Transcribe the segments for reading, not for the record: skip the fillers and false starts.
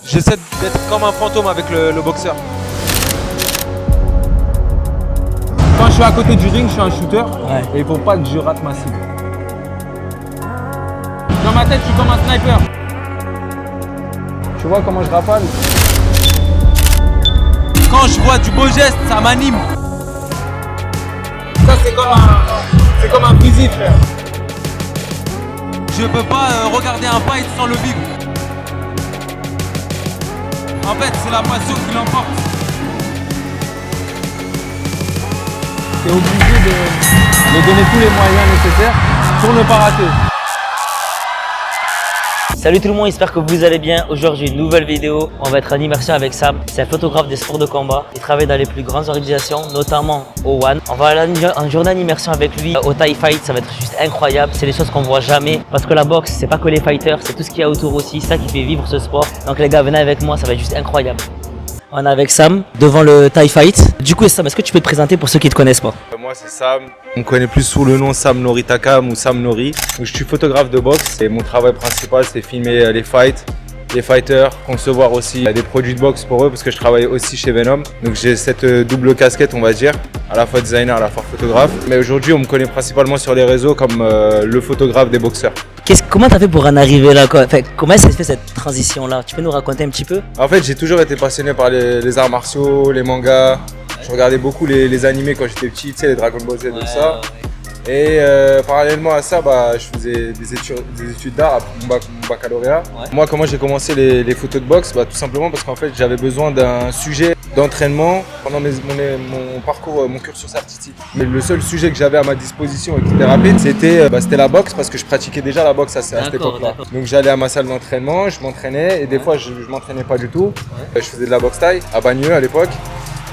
J'essaie d'être comme un fantôme avec le boxeur. Quand je suis à côté du ring, je suis un shooter. Ouais. Et il faut pas que je rate ma cible. Dans ma tête, je suis comme un sniper. Tu vois comment je rafale? Quand je vois du beau geste, ça m'anime. Ça, c'est comme un fusil, frère. Je peux pas regarder un fight sans le vivre. En fait, c'est la passion qui l'emporte. T'es obligé de donner tous les moyens nécessaires pour ne pas rater. Salut tout le monde, j'espère que vous allez bien. Aujourd'hui, une nouvelle vidéo. On va être en immersion avec Sam. C'est un photographe des sports de combat. Il travaille dans les plus grandes organisations, notamment au One. On va aller en journée en immersion avec lui au Thai Fight. Ça va être juste incroyable. C'est des choses qu'on voit jamais. Parce que la boxe, c'est pas que les fighters, c'est tout ce qu'il y a autour aussi. C'est ça qui fait vivre ce sport. Donc les gars, venez avec moi, ça va être juste incroyable. On est avec Sam devant le Thai Fight. Du coup, Sam, est-ce que tu peux te présenter pour ceux qui ne te connaissent pas? Moi, c'est Sam. On me connaît plus sous le nom Sam Noritakam ou Sam Nori. Donc, je suis photographe de boxe et mon travail principal, c'est filmer les fights, les fighters, concevoir aussi des produits de boxe pour eux parce que je travaille aussi chez Venom. Donc, j'ai cette double casquette, on va dire, à la fois designer, à la fois photographe. Mais aujourd'hui, on me connaît principalement sur les réseaux comme le photographe des boxeurs. Comment t'as fait pour en arriver là quoi? Enfin, comment s'est fait cette transition là? Tu peux nous raconter un petit peu? En fait, j'ai toujours été passionné par les arts martiaux, les mangas. Je regardais beaucoup les animés quand j'étais petit, tu sais, les Dragon Ball Z et tout ça. Et parallèlement à ça, je faisais des études d'art après mon baccalauréat. Ouais. Moi, comment j'ai commencé les photos de boxe? Tout simplement parce qu'en fait, j'avais besoin d'un sujet d'entraînement pendant mon parcours, mon cursus artistique. Mais le seul sujet que j'avais à ma disposition et qui était rapide, c'était la boxe parce que je pratiquais déjà la boxe à cette époque-là. Donc j'allais à ma salle d'entraînement, je m'entraînais et des fois je m'entraînais pas du tout. Ouais. Je faisais de la boxe thaï à Bagneux à l'époque.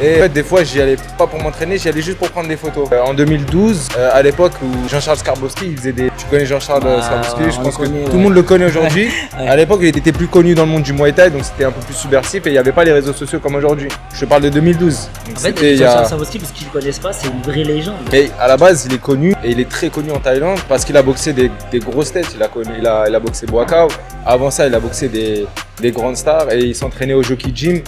Et en fait, des fois, j'y allais pas pour m'entraîner, j'y allais juste pour prendre des photos. En 2012, à l'époque où Jean-Charles Skarbowski, il faisait des... Tu connais Jean-Charles Skarbowski? Je pense que tout le monde le connaît aujourd'hui. Ouais. À l'époque, il était plus connu dans le monde du Muay Thai, donc c'était un peu plus subversif et il n'y avait pas les réseaux sociaux comme aujourd'hui. Je parle de 2012. Donc en fait, Jean-Charles Skarbowski, parce qu'ils ne le connaissent pas, c'est une vraie légende. Mais à la base, il est connu et il est très connu en Thaïlande parce qu'il a boxé des grosses têtes. Il a boxé Boakao. Avant ça, il a boxé des grandes stars et il s'entraînait au Jockey Gym.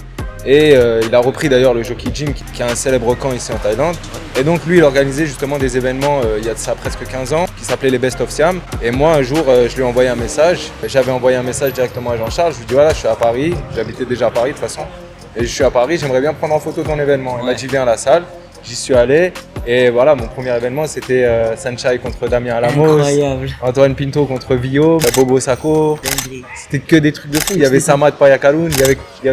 Et il a repris d'ailleurs le Jockey Gym qui a un célèbre camp ici en Thaïlande. Et donc lui il organisait justement des événements il y a de ça presque 15 ans qui s'appelaient les Best of Siam. Et moi un jour je lui ai envoyé un message. J'avais envoyé un message directement à Jean-Charles. Je lui ai dit voilà, je suis à Paris, j'habitais déjà à Paris de toute façon. Et je suis à Paris, j'aimerais bien prendre en photo ton événement. Il m'a dit viens à la salle. J'y suis allé et voilà, mon premier événement c'était Sanchai contre Damien Alamos, incroyable. Antoine Pinto contre Vio, Bobo Sako. C'était que des trucs de fou. Il y avait Samad Payakaroun, il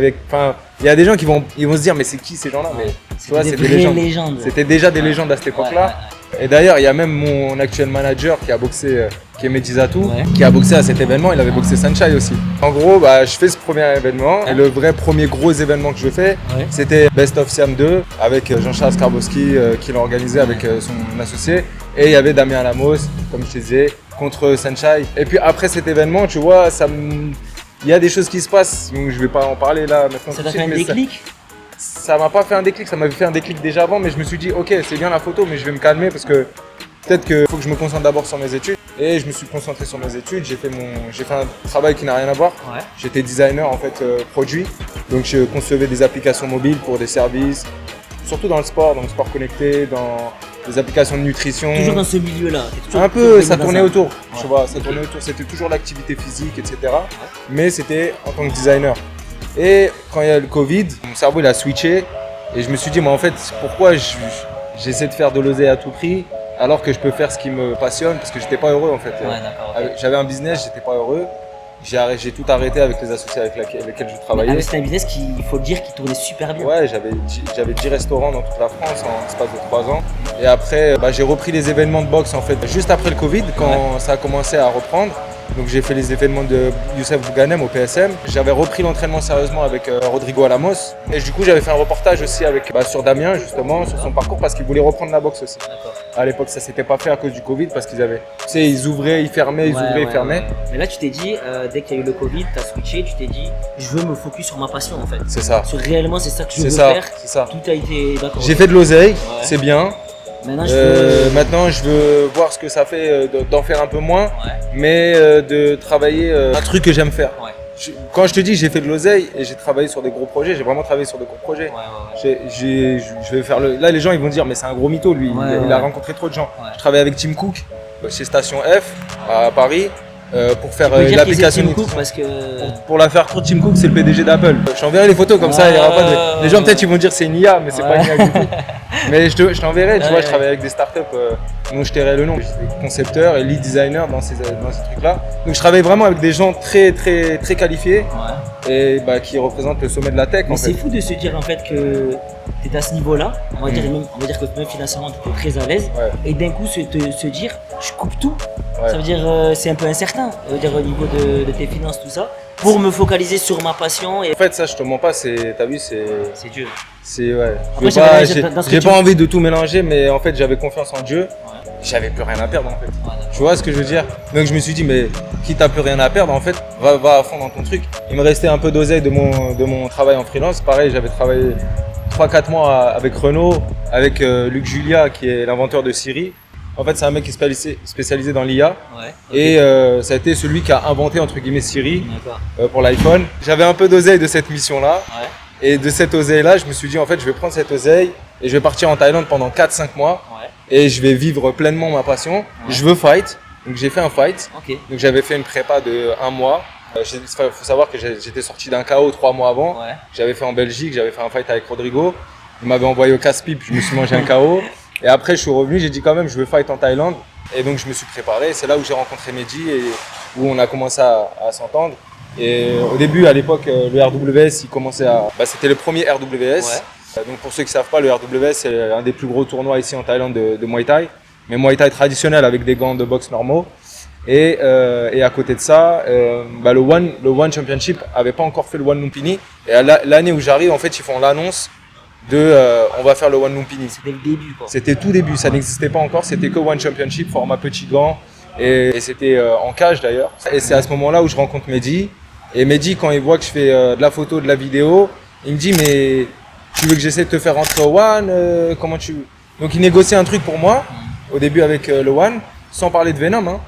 y a des gens qui vont se dire mais c'est qui ces gens-là? Mais tu vois, c'est des légendes. C'était déjà des légendes à cette époque-là. Ouais. Et d'ailleurs, il y a même mon actuel manager qui a boxé, qui est Medizatou, qui a boxé à cet événement. Il avait boxé Sanchai aussi. En gros, je fais ce premier événement. Et le vrai premier gros événement que je fais, c'était Best of Siam 2 avec Jean-Charles Skarbowski qui l'a organisé avec son associé. Et il y avait Damien Alamos, comme je te disais, contre Sanchai. Et puis après cet événement, tu vois, il y a des choses qui se passent. Donc je vais pas en parler là maintenant. Ça t'a fait un déclic? Ça m'a pas fait un déclic, ça m'avait fait un déclic déjà avant, mais je me suis dit ok, c'est bien la photo, mais je vais me calmer parce que peut-être qu'il faut que je me concentre d'abord sur mes études. Et je me suis concentré sur mes études, j'ai fait un travail qui n'a rien à voir. Ouais. J'étais designer en fait produit, donc je concevais des applications mobiles pour des services, surtout dans le sport, dans le sport connecté, dans des applications de nutrition. Toujours dans ce milieu-là. Un peu, ça tournait autour, tu vois, ça tournait autour. C'était toujours l'activité physique, etc. Mais c'était en tant que designer. Et quand il y a le Covid, mon cerveau il a switché et je me suis dit, mais en fait, pourquoi j'essaie de faire de l'oseille à tout prix alors que je peux faire ce qui me passionne parce que j'étais pas heureux en fait. Ouais, j'avais un business, j'étais pas heureux. J'ai tout arrêté avec les associés avec lesquels je travaillais. C'était un business il faut le dire, qui tournait super bien. Ouais, j'avais 10 restaurants dans toute la France en l'espace de 3 ans. Et après, j'ai repris les événements de boxe en fait juste après le Covid quand ça a commencé à reprendre. Donc j'ai fait les événements de Youssef Bouganem au PSM. J'avais repris l'entraînement sérieusement avec Rodrigo Alamos. Et du coup j'avais fait un reportage aussi sur Damien justement, sur son parcours parce qu'il voulait reprendre la boxe aussi. À l'époque ça s'était pas fait à cause du Covid parce qu'ils avaient, tu sais, ils ouvraient, ils fermaient, ils ouvraient, ils fermaient. Ouais. Mais là tu t'es dit, dès qu'il y a eu le Covid, tu as switché, tu t'es dit, je veux me focus sur ma passion en fait. C'est ça. Réellement c'est ça que je veux faire. C'est ça. Tout a été d'accord. J'ai fait de l'oseille, c'est bien. Maintenant, je veux voir ce que ça fait d'en faire un peu moins, mais de travailler un truc que j'aime faire. Ouais. Quand je te dis j'ai fait de l'oseille et j'ai travaillé sur des gros projets, j'ai vraiment travaillé sur des gros projets. Je vais faire là les gens ils vont dire mais c'est un gros mytho lui, il a rencontré trop de gens. Je travaille avec Tim Cook chez Station F à Paris pour faire l'application Tim Cook parce que pour la faire courte, Tim Cook c'est le PDG d'Apple. Je t'enverrai les photos comme ça, il y aura pas de... Les gens peut-être ils vont dire c'est une IA mais c'est pas une IA du tout. Mais je t'enverrai, tu vois, je travaille avec des startups dont je tairai le nom. J'étais concepteur et lead designer dans ces trucs-là. Donc je travaille vraiment avec des gens très qualifiés et qui représentent le sommet de la tech. Mais c'est fou de se dire en fait que tu es à ce niveau-là, on va dire que même financièrement tu es très à l'aise et d'un coup se dire je coupe tout, ça veut dire c'est un peu incertain, ça veut dire au niveau de tes finances tout ça, pour me focaliser sur ma passion. Et... En fait ça je te mens pas, t'as vu c'est Dieu. C'est j'ai pas envie de tout mélanger mais en fait j'avais confiance en Dieu. J'avais plus rien à perdre en fait. Tu vois ce que je veux dire? Donc je me suis dit mais quitte à plus rien à perdre en fait, va à fond dans ton truc. Il me restait un peu d'oseille de mon travail en freelance. Pareil, j'avais travaillé 3-4 mois avec Renault, avec Luc Julia qui est l'inventeur de Siri. En fait, c'est un mec qui est spécialisé dans l'IA et ça a été celui qui a inventé entre guillemets Siri pour l'iPhone. J'avais un peu d'oseille de cette mission-là. Et de cette oseille-là, je me suis dit en fait, je vais prendre cette oseille et je vais partir en Thaïlande pendant 4-5 mois et je vais vivre pleinement ma passion. Je veux fight, donc j'ai fait un fight. Donc j'avais fait une prépa de 1 mois. Il faut savoir que j'étais sorti d'un KO 3 mois avant. J'avais fait en Belgique, j'avais fait un fight avec Rodrigo. Il m'avait envoyé au casse-pipe, je me suis mangé un KO. Et après, je suis revenu, j'ai dit quand même, je veux fight en Thaïlande. Et donc je me suis préparé. C'est là où j'ai rencontré Mehdi et où on a commencé à s'entendre. Et au début, à l'époque, le RWS, il commençait c'était le premier RWS. Donc pour ceux qui ne savent pas, le RWS, c'est un des plus gros tournois ici en Thaïlande de Muay Thai. Mais Muay Thai traditionnel avec des gants de boxe normaux. Et à côté de ça, le One Championship avait pas encore fait le One Lumpini. Et l'année où j'arrive, en fait, ils font l'annonce on va faire le One Lumpini. C'était le début quoi. C'était tout début, ça n'existait pas encore. C'était que One Championship, format petit gant. Et c'était en cage d'ailleurs. Et c'est à ce moment-là où je rencontre Mehdi. Et Mehdi, quand il voit que je fais de la photo, de la vidéo, il me dit mais tu veux que j'essaie de te faire rentrer au One, comment tu... Donc il négociait un truc pour moi au début avec le One, sans parler de Venom.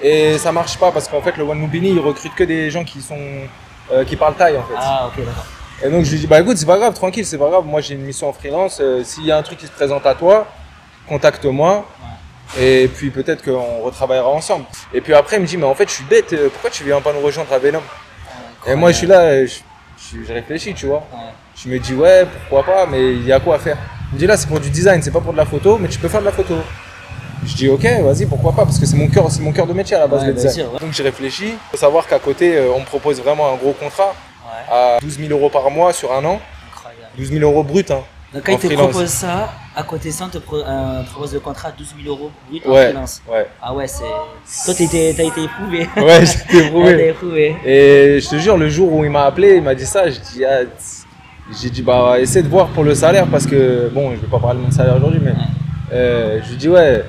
Et ça marche pas parce qu'en fait le One Lumpini il recrute que des gens qui parlent thaï en fait. Ah ok d'accord. Et donc je lui dis bah écoute c'est pas grave, tranquille, c'est pas grave, moi j'ai une mission en freelance, s'il y a un truc qui se présente à toi, contacte-moi. Et puis peut-être qu'on retravaillera ensemble. Et puis après il me dit mais en fait je suis bête, pourquoi tu viens pas nous rejoindre à Venom? Et moi je suis là, je réfléchis tu vois. Je me dis ouais pourquoi pas, mais il y a quoi à faire? Il me dit là c'est pour du design, c'est pas pour de la photo, mais tu peux faire de la photo. Je dis ok vas-y pourquoi pas, parce que c'est mon cœur de métier à la base le design. Donc j'ai réfléchi. Il faut savoir qu'à côté on me propose vraiment un gros contrat à 12 000 € par mois sur un an. Incroyable. 12 000 € brut hein. Donc quand il te propose ça, à côté de ça, on te propose le contrat à 12 000 € brut en freelance. Ah ouais, c'est... Toi, t'as été éprouvé. Ouais, j'étais éprouvé. éprouvé. Et je te jure, le jour où il m'a appelé, il m'a dit ça, j'ai dit bah essaie de voir pour le salaire parce que, bon, je vais pas parler de mon salaire aujourd'hui, mais je lui ai dit ouais,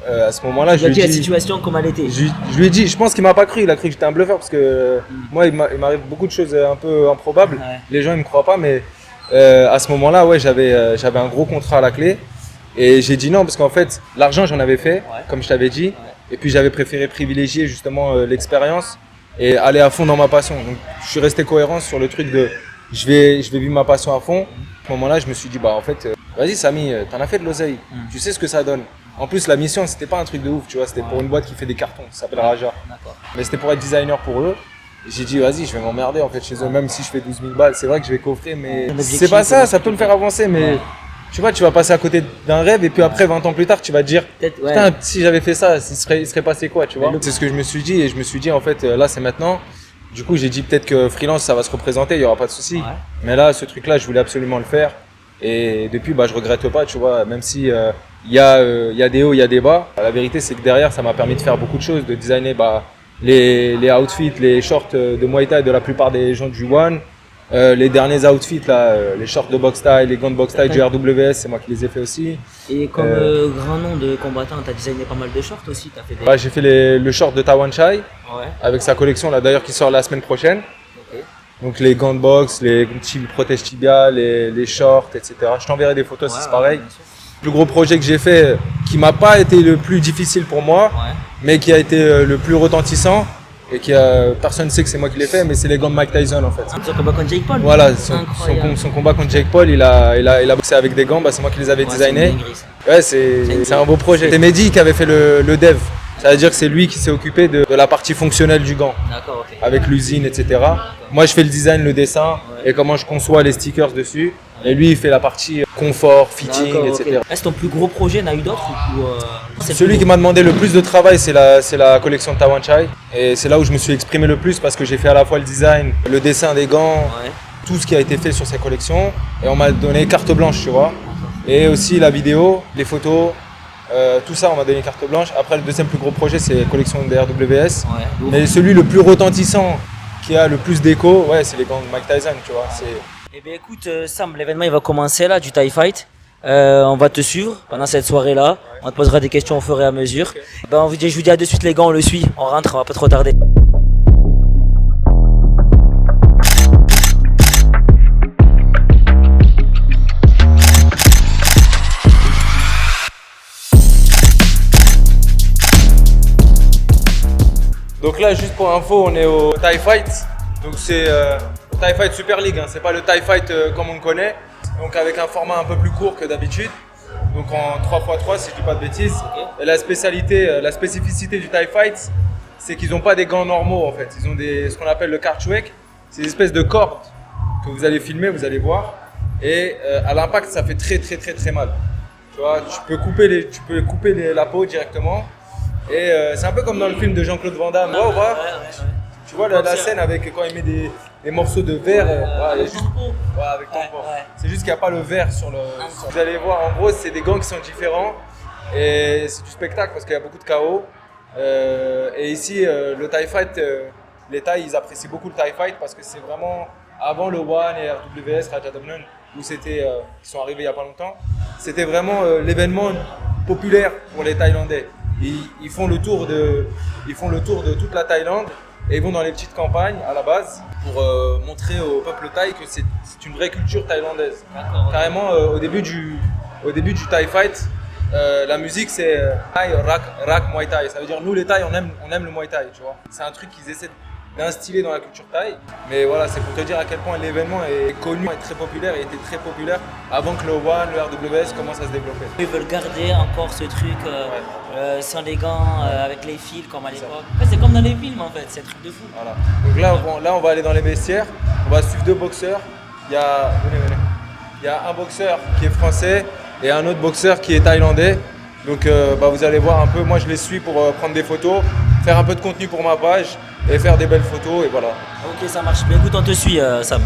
à ce moment-là, je lui ai dit... la situation comme elle était. Je lui ai dit, je pense qu'il m'a pas cru, il a cru que j'étais un bluffeur parce que moi, il m'arrive beaucoup de choses un peu improbables. Les gens, ils me croient pas, mais... à ce moment-là, ouais, j'avais un gros contrat à la clé et j'ai dit non parce qu'en fait, l'argent j'en avais fait, comme je t'avais dit, et puis j'avais préféré privilégier justement l'expérience et aller à fond dans ma passion. Donc, je suis resté cohérent sur le truc de je vais vivre ma passion à fond. À ce moment-là, je me suis dit bah en fait, vas-y Samy, t'en as fait de l'oseille, tu sais ce que ça donne. En plus, la mission, c'était pas un truc de ouf, tu vois, c'était pour une boîte qui fait des cartons, ça s'appelle Raja. Mais c'était pour être designer pour eux. J'ai dit vas-y je vais m'emmerder en fait chez eux, même si je fais 12 000 balles, c'est vrai que je vais coffrer mais c'est pas ça, ça peut me faire avancer mais tu vois tu vas passer à côté d'un rêve et puis après 20 ans plus tard tu vas te dire putain si j'avais fait ça, il serait passé quoi tu vois. C'est ce que je me suis dit et je me suis dit en fait là c'est maintenant, du coup j'ai dit peut-être que freelance ça va se représenter, il y aura pas de souci mais là ce truc là je voulais absolument le faire et depuis bah je regrette pas tu vois, même si il y a des hauts, il y a des bas, la vérité c'est que derrière ça m'a permis de faire beaucoup de choses, de designer les outfits, les shorts de Muay Thai de la plupart des gens du One, les derniers outfits là, les shorts de boxe Thai, les gants de boxe Thai du RWS, c'est moi qui les ai fait aussi. Et comme grand nom de combattant, t'as designé pas mal de shorts aussi, t'as fait des... Ouais, j'ai fait le short de Tawan Chai avec sa collection là d'ailleurs qui sort la semaine prochaine. Donc les gants de boxe, les protèges tibia, les shorts, etc. Je t'enverrai des photos si c'est pareil. Le plus gros projet que j'ai fait, qui m'a pas été le plus difficile pour moi, mais qui a été le plus retentissant et personne ne sait que c'est moi qui l'ai fait, mais c'est les gants de Mike Tyson en fait. Son combat contre Jake Paul. Voilà, son combat contre Jake Paul, il a boxé avec des gants, c'est moi qui les avais designés. Ouais, c'est un beau projet. C'est Mehdi qui avait fait le dev. Ça veut dire que c'est lui qui s'est occupé de la partie fonctionnelle du gant. D'accord, ok. Avec l'usine, etc. Moi, je fais le design, le dessin et comment je conçois les stickers dessus. Et lui, il fait la partie confort, fitting, etc. Okay. Est-ce ton plus gros projet, il y en a eu d'autres Celui qui m'a demandé le plus de travail, c'est la collection Tawan Chai. Et c'est là où je me suis exprimé le plus parce que j'ai fait à la fois le design, le dessin des gants, tout ce qui a été fait sur cette collection. Et on m'a donné carte blanche, tu vois. Et aussi la vidéo, les photos. Tout ça, on m'a donné carte blanche. Après, le deuxième plus gros projet, c'est la collection des RWS. Mais celui le plus retentissant, qui a le plus d'écho, c'est les gants de Mike Tyson, tu vois. Eh bien, écoute, Sam, l'événement il va commencer là, du Thai Fight. On va te suivre pendant cette soirée-là. On te posera des questions au fur et à mesure. Je vous dis à de suite, les gars, on le suit. On rentre, on va pas trop tarder. Donc là, juste pour info, on est au Thai Fight. Donc c'est le Thai Fight Super League, c'est pas le Thai Fight comme on le connaît. Donc avec un format un peu plus court que d'habitude. Donc en 3x3 si je dis pas de bêtises. Et la spécificité du Thai Fight, c'est qu'ils n'ont pas des gants normaux en fait. Ils ont ce qu'on appelle le karchuek. C'est une espèce de corde que vous allez filmer, vous allez voir. Et à l'impact, ça fait très mal. Tu vois, tu peux couper la peau directement. Et c'est un peu comme dans le film de Jean-Claude Van Damme. Tu vois la scène avec quand il met des morceaux de verre. Avec ton pot. C'est juste qu'il n'y a pas le verre sur le. Vous allez voir, en gros, c'est des gants qui sont différents. Et c'est du spectacle parce qu'il y a beaucoup de chaos. Et ici, le Thai Fight, les Thaïs, ils apprécient beaucoup le Thai Fight parce que c'est vraiment avant le One et RWS, Rajadamnern, où ils sont arrivés il n'y a pas longtemps. C'était vraiment l'événement populaire pour les Thaïlandais. Ils font le tour de toute la Thaïlande et ils vont dans les petites campagnes à la base pour montrer au peuple thaï que c'est une vraie culture thaïlandaise. Carrément, au début du Thai Fight, la musique c'est Thai Rak Muay Thai. Ça veut dire nous les Thaïs on aime le Muay Thai, tu vois. C'est un truc qu'ils essaient d'instiller dans la culture thaï. Mais voilà, c'est pour te dire à quel point l'événement est connu, est très populaire et était très populaire avant que le One, le RWS commencent à se développer. Ils veulent garder encore ce truc sans les gants, avec les fils comme à l'époque. En fait, c'est comme dans les films en fait, c'est un truc de fou. Voilà. Donc là on va aller dans les vestiaires, on va suivre deux boxeurs. Il y a un boxeur qui est français et un autre boxeur qui est thaïlandais. Donc vous allez voir un peu, moi je les suis pour prendre des photos, faire un peu de contenu pour ma page et faire des belles photos et voilà. Ok, ça marche. Mais écoute, on te suit, Sam.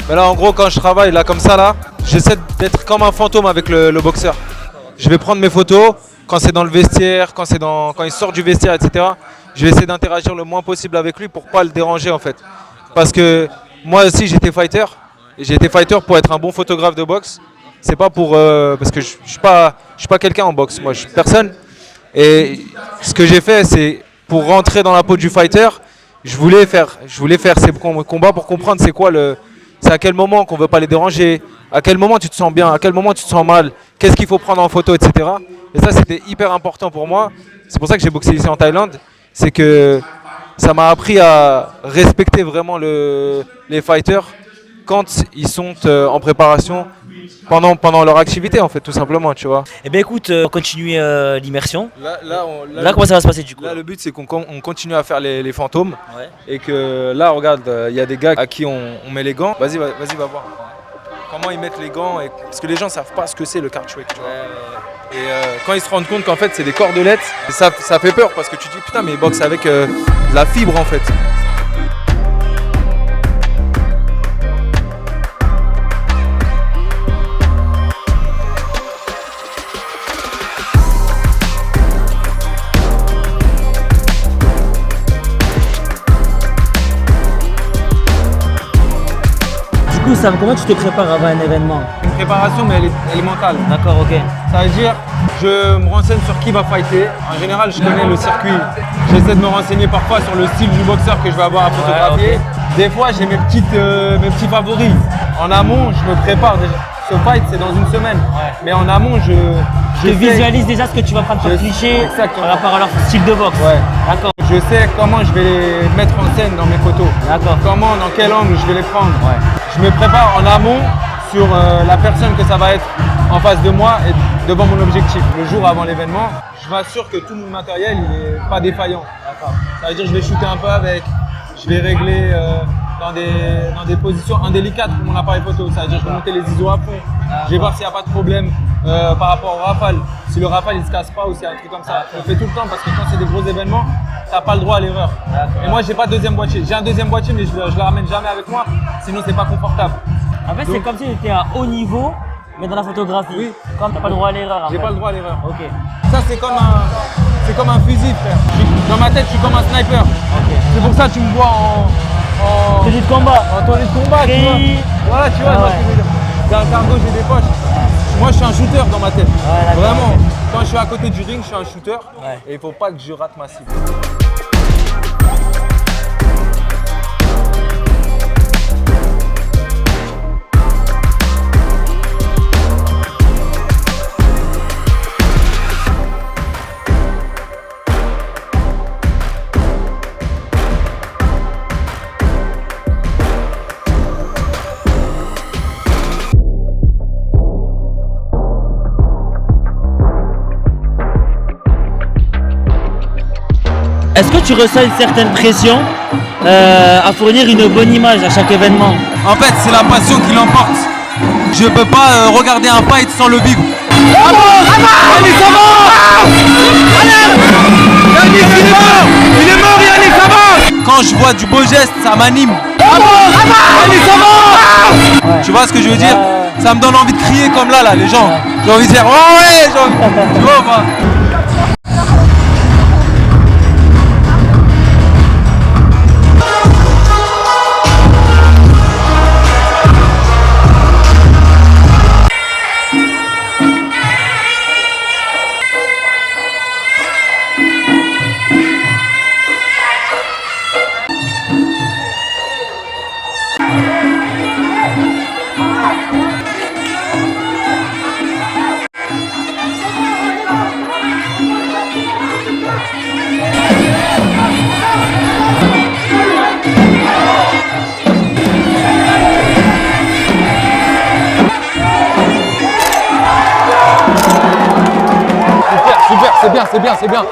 Mais là en gros quand je travaille là comme ça là, j'essaie d'être comme un fantôme avec le boxeur. Je vais prendre mes photos quand c'est dans le vestiaire, quand il sort du vestiaire, etc. Je vais essayer d'interagir le moins possible avec lui pour pas le déranger en fait. Parce que moi aussi j'étais fighter. Et j'ai été fighter pour être un bon photographe de boxe. C'est pas pour parce que je suis pas quelqu'un en boxe, moi je suis personne. Et ce que j'ai fait c'est pour rentrer dans la peau du fighter, je voulais faire ces combats pour comprendre c'est à quel moment qu'on veut pas les déranger, à quel moment tu te sens bien, à quel moment tu te sens mal, qu'est-ce qu'il faut prendre en photo, etc. Et ça, c'était hyper important pour moi. C'est pour ça que j'ai boxé ici en Thaïlande. C'est que ça m'a appris à respecter vraiment les fighters quand ils sont en préparation pendant leur activité, en fait, tout simplement, tu vois. Eh bien, écoute, on continue l'immersion. Là, comment ça va se passer du coup? Là, le but, c'est qu'on continue à faire les fantômes. Ouais. Et que là, regarde, il y a des gars à qui on met les gants. Vas-y, va voir. Comment ils mettent les gants. Parce que les gens savent pas ce que c'est le karchuek, tu vois. Et quand ils se rendent compte qu'en fait, c'est des cordelettes, ça fait peur parce que tu te dis, putain, mais ils boxent avec de la fibre, en fait. coup, Sam, comment tu te prépares avant un événement? Une préparation, mais elle est mentale. D'accord, ok. Ça veut dire, je me renseigne sur qui va fighter. En général, je connais le circuit. J'essaie de me renseigner parfois sur le style du boxeur que je vais avoir à photographier. ok. Des fois, j'ai mes petits favoris. En amont, je me prépare déjà. Ce fight, c'est dans une semaine. Ouais. Mais en amont, je visualise déjà ce que tu vas prendre comme cliché Exactement. par rapport à leur style de boxe. Ouais. D'accord. Je sais comment je vais les mettre en scène dans mes photos. D'accord. Comment, dans quel angle je vais les prendre. Ouais. Je me prépare en amont sur la personne que ça va être en face de moi et devant mon objectif. Le jour avant l'événement, je m'assure que tout mon matériel n'est pas défaillant. D'accord. Ça veut dire que je vais shooter un peu avec, je vais régler dans des positions indélicates pour mon appareil photo. Ça veut dire que je vais monter les ISO à fond. Je vais voir s'il n'y a pas de problème par rapport au rafale. Si le rafale il se casse pas ou s'il y a un truc comme ça. Je le fais tout le temps parce que quand c'est des gros événements, tu n'as pas le droit à l'erreur. Et moi, j'ai pas de deuxième boîtier. J'ai un deuxième boîtier, mais je le ramène jamais avec moi, sinon c'est pas confortable. En fait, c'est comme si tu étais à haut niveau, mais dans la photographie. Oui. Comme tu n'as pas le droit à l'erreur. J'ai pas le droit à l'erreur. Ok. Ça, c'est comme un fusil, frère. Dans ma tête, je suis comme un sniper. Ok. C'est pour ça que tu me vois en Tenue de combat. tenue de combat, tu vois. Voilà, tu vois, Ah je vois ouais. ce que je veux dire. J'ai un cargo, j'ai des poches. Moi, je suis un shooter dans ma tête. Ouais, d'accord, Vraiment. ok. Quand je suis à côté du ring, je suis un shooter. Ouais. Et il faut pas que je rate ma cible. Est-ce que tu ressens une certaine pression à fournir une bonne image à chaque événement? En fait, c'est la passion qui l'emporte. Je peux pas regarder un fight sans le vivre. Yannis, ça va! Yannis, il est mort! Il est mort, Yannis, ça va! Quand je vois du beau geste, ça m'anime. Yannis, ça va! Ouais. Tu vois ce que je veux dire? Ça me donne envie de crier comme là, les gens. J'ai envie de dire, oh ouais, tu vois ou pas? Super, c'est bien.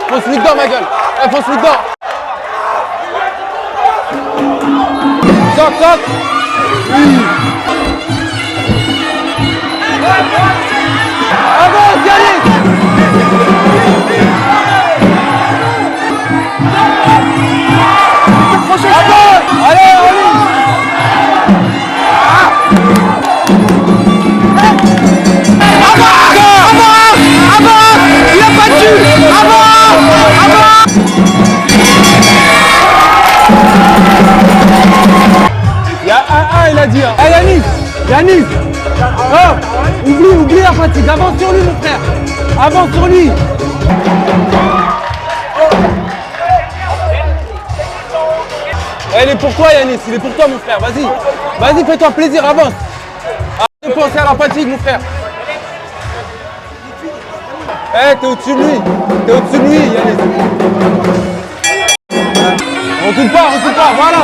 Fonce-lui dedans, ma gueule. Fonce-lui dedans. Saute. Oui. Avance, Yannis. Allez, il a battu. Il y a il a dit. Yannis. Oh, oublie la fatigue. Avance sur lui, mon frère. Avance sur lui. Il est pour toi, Yannis. Il est pour toi, mon frère. Vas-y, fais-toi plaisir. Avance. Arrête de penser à la fatigue, mon frère. T'es au-dessus de lui. Yannis. Recule pas, voilà.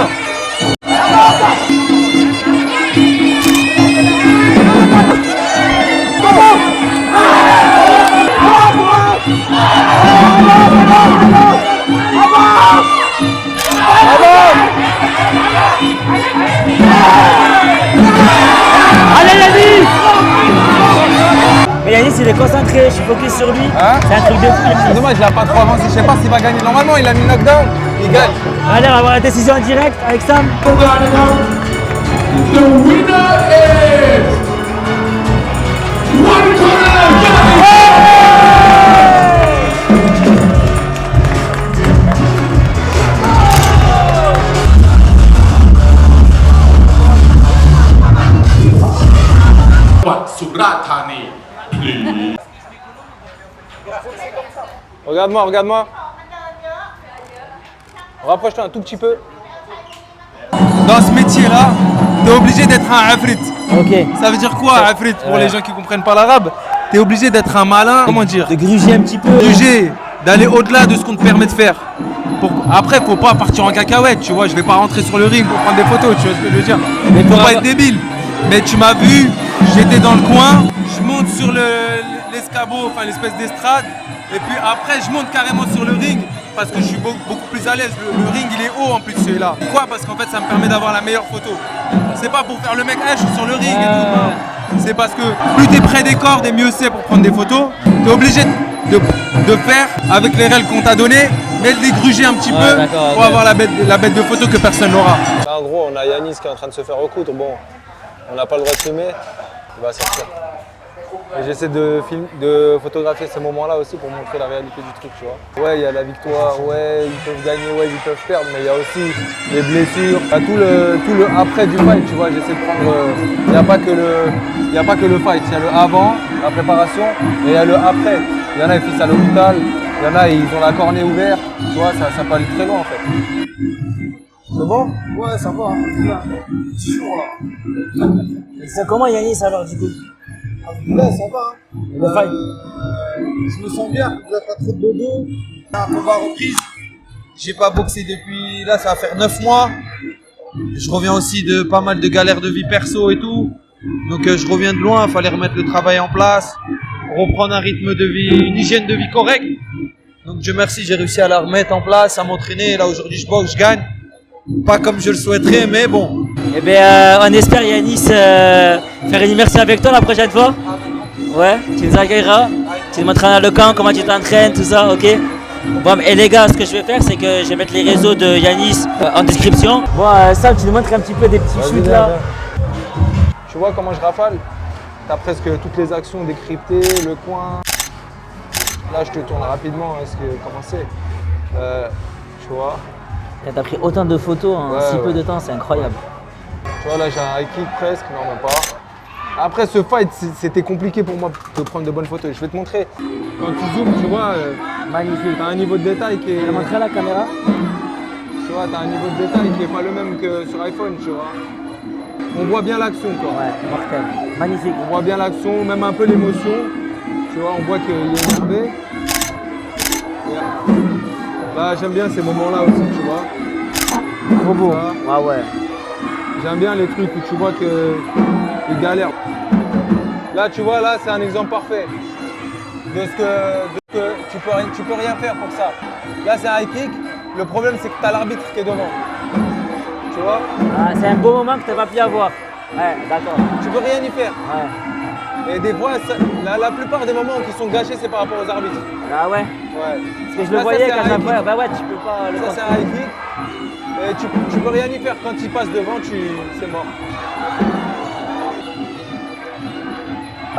Allez Yannis! Mais Yannis il est concentré, je suis focus sur lui. C'est un truc de fou. C'est dommage, il a pas trop avancé. Je sais pas s'il va gagner. Normalement, il a mis le knockdown. Il gagne. Allez, on va avoir la décision en direct avec Sam. The winner is One Corner. Regarde-moi, regarde-moi. Rapproche-toi un tout petit peu. Dans ce métier-là, tu es obligé d'être un afrit. Ok. Ça veut dire quoi, afrit, pour les gens qui ne comprennent pas l'arabe? Tu es obligé d'être un malin, comment dire? De gruger un petit peu. Gruger, d'aller au-delà de ce qu'on te permet de faire. Après, faut pas partir en cacahuète, tu vois. Je vais pas rentrer sur le ring pour prendre des photos, tu vois ce que je veux dire. Mais faut pas être débile. Mais tu m'as vu, j'étais dans le coin, je monte sur l'escabeau, enfin l'espèce d'estrade, et puis après je monte carrément sur le ring parce que je suis beaucoup plus à l'aise. Le ring il est haut en plus celui-là. Pourquoi? Parce qu'en fait ça me permet d'avoir la meilleure photo. C'est pas pour faire le mec, je suis sur le ring et tout. Non. C'est parce que plus t'es près des cordes et mieux c'est pour prendre des photos. T'es obligé de faire avec les règles qu'on t'a données, mais de les gruger un petit peu pour avoir la bête de photo que personne n'aura. Là en gros on a Yanis qui est en train de se faire recoudre. Bon, on n'a pas le droit de filmer, il va sortir. Et j'essaie de photographier ces moments-là aussi pour montrer la réalité du truc, tu vois. Ouais, il y a la victoire, ouais, ils peuvent gagner, ouais, ils peuvent perdre, mais il y a aussi les blessures. Il y a tout le après du fight, tu vois. J'essaie de prendre. Il n'y a pas que le fight, il y a le avant, la préparation, et il y a le après. Il y en a, ils finissent à l'hôpital, il y en a, ils ont la cornée ouverte, tu vois, ça peut aller très loin en fait. C'est bon? Ouais, ça va. Toujours là. C'est comment Yanis alors du coup? Là, ça va. Le fight. Je me sens bien, vous n'avez pas trop de bobo. Un peu ma reprise. J'ai pas boxé depuis, là ça va faire 9 mois. Je reviens aussi de pas mal de galères de vie perso et tout. Donc je reviens de loin, il fallait remettre le travail en place, reprendre un rythme de vie, une hygiène de vie correcte. Donc Dieu merci, j'ai réussi à la remettre en place, à m'entraîner. Là aujourd'hui je boxe, je gagne. Pas comme je le souhaiterais, mais bon. Eh bien, on espère Yanis faire une immersion avec toi la prochaine fois. Ouais, tu nous accueilleras, tu nous montreras le camp, comment tu t'entraînes, tout ça, ok? Bon, et les gars, ce que je vais faire, c'est que je vais mettre les réseaux de Yanis en description. Bon, Sam, tu nous montres un petit peu des petits shoots là. Tu vois comment je rafale? T'as presque toutes les actions décryptées, le coin. Là, je te tourne rapidement, comment c'est? Tu vois? T'as pris autant de photos en si peu de temps, c'est incroyable. Tu vois, là, j'ai un high kick presque, non, même pas. Après, ce fight, c'était compliqué pour moi de prendre de bonnes photos. Je vais te montrer. Quand tu zoomes, tu vois, magnifique. T'as un niveau de détail qui est... Tu vas montrer à la caméra? Tu vois, t'as un niveau de détail qui n'est pas le même que sur iPhone, tu vois. On voit bien l'action, quoi. Ouais, mortel. Magnifique. On voit bien l'action, même un peu l'émotion. Tu vois, on voit qu'il est énervé. Là, j'aime bien ces moments-là aussi, tu vois. Trop beau. Ah ouais. J'aime bien les trucs où tu vois qu'il galère. Là, tu vois, là, c'est un exemple parfait de ce que tu peux rien faire pour ça. Là, c'est un high kick. Le problème, c'est que tu as l'arbitre qui est devant. Tu vois? Ah, c'est un beau moment que tu n'as pas pu avoir. Ouais, d'accord. Tu peux rien y faire. Ouais. Et des fois, la plupart des moments qui sont gâchés, c'est par rapport aux arbitres. Ah ouais? Ouais. Parce que je le voyais quand même. Bah ouais, tu peux pas le ça, c'est un high kick. Et tu peux rien y faire. Quand il passe devant, c'est mort.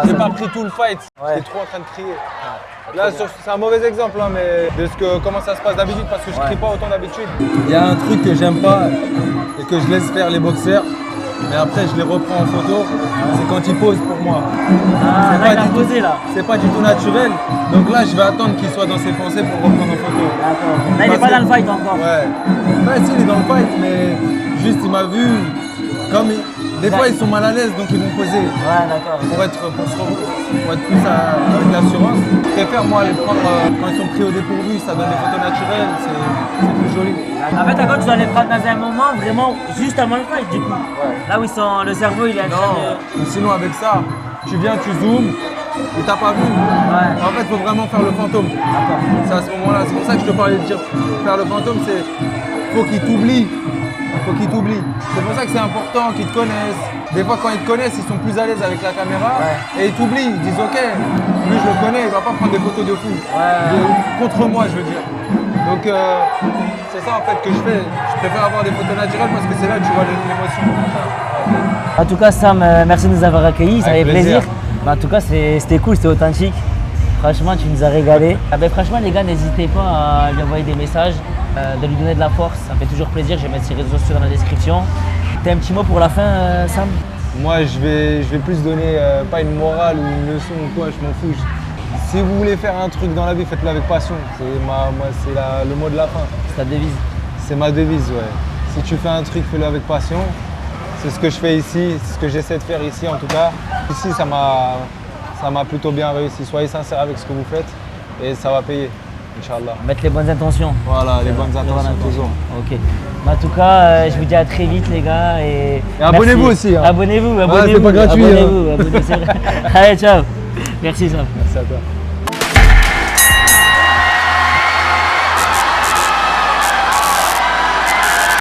J'ai pas pris tout le fight. J'étais trop en train de crier. Là, c'est un mauvais exemple, hein, mais comment ça se passe d'habitude, parce que je crie pas autant d'habitude. Il y a un truc que j'aime pas et que je laisse faire les boxeurs, mais après je les reprends en photo, c'est quand ils posent pour moi. Ah, là, il a posé là. C'est pas du tout naturel, donc là je vais attendre qu'il soit dans ses pensées pour reprendre en photo. D'accord. Là, il est pas dans le fight encore. Ouais. Ouais, si, il est dans le fight, mais juste il m'a vu. Des fois ils sont mal à l'aise, donc ils vont poser. Ouais, d'accord. Pour être plus avec l'assurance. Je préfère moi les prendre quand ils sont pris au dépourvu, ça donne des photos naturelles, c'est plus joli. En fait, d'accord, tu dois les prendre dans un moment vraiment juste avant le fight du coup. Ouais. Là où le cerveau il est en train de... Sinon avec ça, tu viens, tu zoomes, et t'as pas vu. Ouais. En fait, il faut vraiment faire le fantôme. D'accord. C'est à ce moment-là, c'est pour ça que je te parlais de dire faire le fantôme, c'est faut qu'il t'oublie. Faut qu'ils t'oublient. C'est pour ça que c'est important qu'ils te connaissent. Des fois, quand ils te connaissent, ils sont plus à l'aise avec la caméra et ils t'oublient. Ils disent ok, lui je le connais, il va pas prendre des photos de fou. Contre moi, je veux dire. Donc c'est ça en fait que je fais. Je préfère avoir des photos naturelles parce que c'est là que tu vois l'émotion. En tout cas, Sam, merci de nous avoir accueillis, ça fait plaisir. Mais en tout cas, c'était cool, c'était authentique. Franchement, tu nous as régalé. Franchement, les gars, n'hésitez pas à lui envoyer des messages, de lui donner de la force. Ça me fait toujours plaisir. Je vais mettre ses réseaux sociaux dans la description. T'as un petit mot pour la fin, Sam? Moi, je vais plus donner, pas une morale ou une leçon ou quoi, je m'en fous. Si vous voulez faire un truc dans la vie, faites-le avec passion. C'est le mot de la fin. C'est ta devise. C'est ma devise, ouais. Si tu fais un truc, fais-le avec passion. C'est ce que je fais ici, c'est ce que j'essaie de faire ici en tout cas. Ici, ça m'a plutôt bien réussi. Soyez sincères avec ce que vous faites et ça va payer, Inch'Allah. Mettre les bonnes intentions. Voilà, les bonnes intentions toujours. Ok. En tout cas, je vous dis à très vite les gars. Et abonnez-vous aussi. Hein. Abonnez-vous, c'est pas gratuit. Abonnez-vous, c'est vrai. Allez, ciao. Merci Sam. Merci à toi.